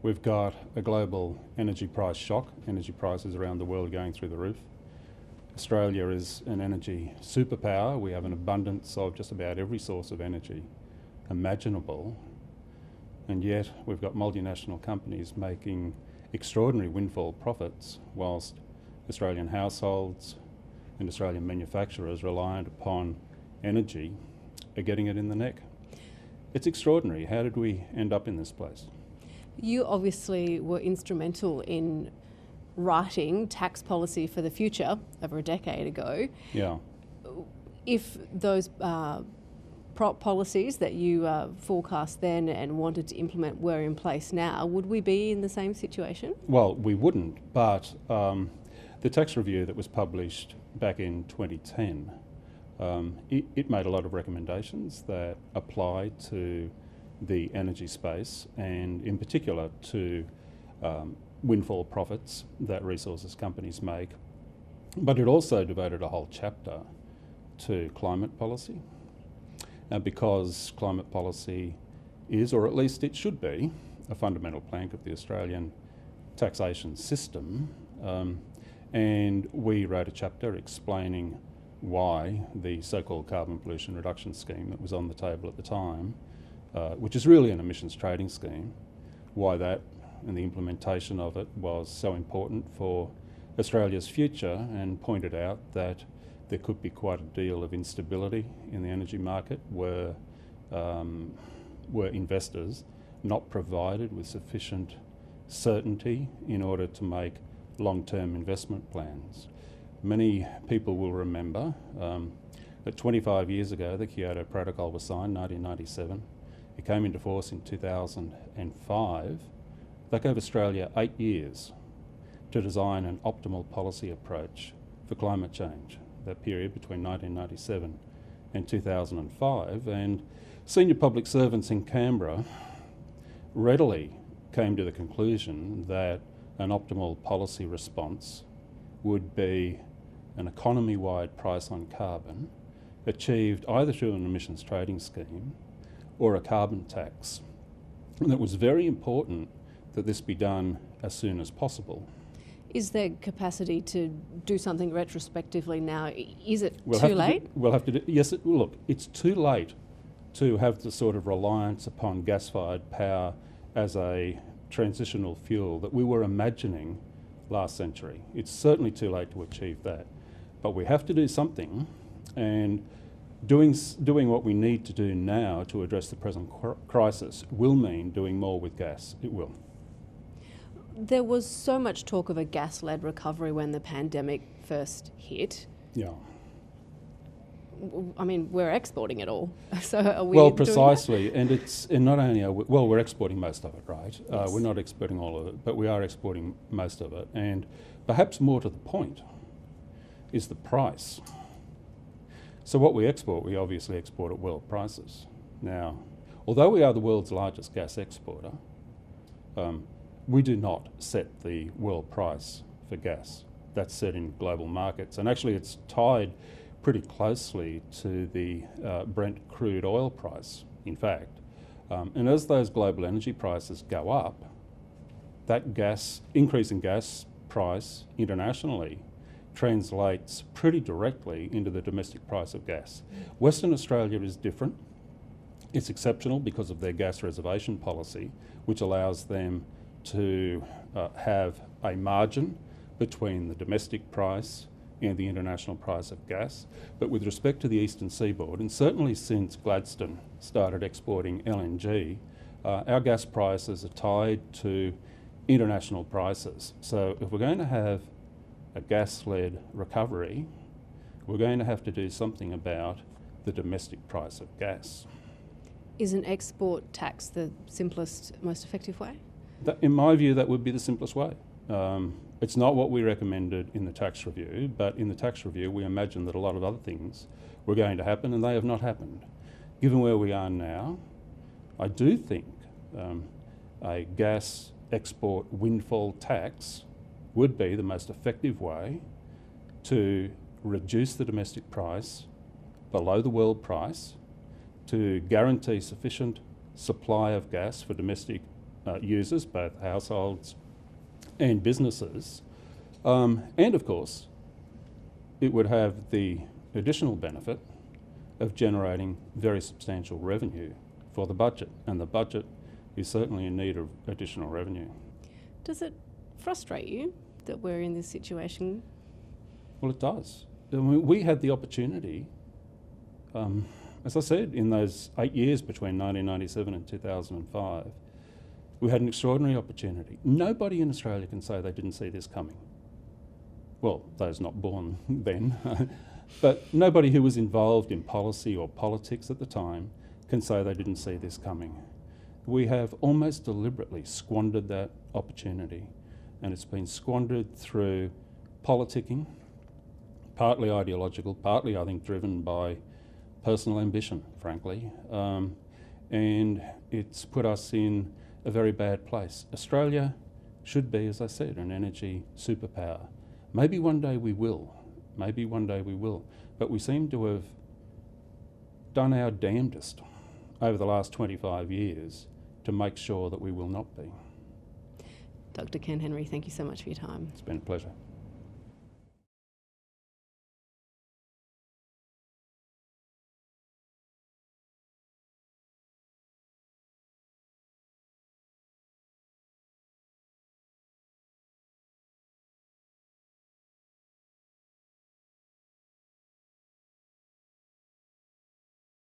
We've got a global energy price shock. Energy prices around the world are going through the roof. Australia is an energy superpower. We have an abundance of just about every source of energy imaginable, and yet we've got multinational companies making extraordinary windfall profits whilst Australian households and Australian manufacturers reliant upon energy are getting it in the neck. It's extraordinary. How did we end up in this place? You obviously were instrumental in writing tax policy for the future over a decade ago. Yeah. If those policies that you forecast then and wanted to implement were in place now, would we be in the same situation? Well, we wouldn't, but the tax review that was published back in 2010, it made a lot of recommendations that apply to the energy space and in particular to windfall profits that resources companies make. But it also devoted a whole chapter to climate policy. Because climate policy is, or at least it should be, a fundamental plank of the Australian taxation system. And we wrote a chapter explaining why the so-called carbon pollution reduction scheme that was on the table at the time, which is really an emissions trading scheme, why that and the implementation of it was so important for Australia's future, and pointed out that there could be quite a deal of instability in the energy market were investors not provided with sufficient certainty in order to make long-term investment plans. Many people will remember that 25 years ago the Kyoto Protocol was signed, 1997. It came into force in 2005. That gave Australia 8 years to design an optimal policy approach for climate change, that period between 1997 and 2005, and senior public servants in Canberra readily came to the conclusion that an optimal policy response would be an economy-wide price on carbon achieved either through an emissions trading scheme or a carbon tax. And it was very important that this be done as soon as possible. Is there capacity to do something retrospectively now? Is it too late? We'll have to do, yes, look, it's too late to have the sort of reliance upon gas-fired power as a transitional fuel that we were imagining last century. It's certainly too late to achieve that. But we have to do something, and doing what we need to do now to address the present crisis will mean doing more with gas. It will. There was so much talk of a gas-led recovery when the pandemic first hit. Yeah. I mean, we're exporting it all. So are we well, doing precisely, that? and not only are we, well, we're exporting most of it, right? Yes. We're not exporting all of it, but we are exporting most of it. And perhaps more to the point is the price. So what we export, we obviously export at world prices. Now, although we are the world's largest gas exporter, we do not set the world price for gas. That's set in global markets, and actually it's tied pretty closely to the Brent crude oil price, in fact. And as those global energy prices go up, that increase in gas price internationally translates pretty directly into the domestic price of gas. Western Australia is different. It's exceptional because of their gas reservation policy, which allows them to have a margin between the domestic price and the international price of gas. But with respect to the eastern seaboard, and certainly since Gladstone started exporting LNG, our gas prices are tied to international prices. So if we're going to have a gas-led recovery, we're going to have to do something about the domestic price of gas. Is an export tax the simplest, most effective way? In my view, that would be the simplest way. It's not what we recommended in the tax review, but in the tax review we imagined that a lot of other things were going to happen, and they have not happened. Given where we are now, I do think a gas export windfall tax would be the most effective way to reduce the domestic price below the world price, to guarantee sufficient supply of gas for domestic users, both households and businesses. And of course, it would have the additional benefit of generating very substantial revenue for the budget, and the budget is certainly in need of additional revenue. Does it frustrate you that we're in this situation? Well, it does. I mean, we had the opportunity, as I said, in those 8 years between 1997 and 2005, we had an extraordinary opportunity. Nobody in Australia can say they didn't see this coming. Well, those not born then, but nobody who was involved in policy or politics at the time can say they didn't see this coming. We have almost deliberately squandered that opportunity, and it's been squandered through politicking, partly ideological, partly I think driven by personal ambition, frankly, and it's put us in a very bad place. Australia should be, as I said, an energy superpower. Maybe one day we will, but we seem to have done our damnedest over the last 25 years to make sure that we will not be. Dr. Ken Henry, thank you so much for your time. It's been a pleasure.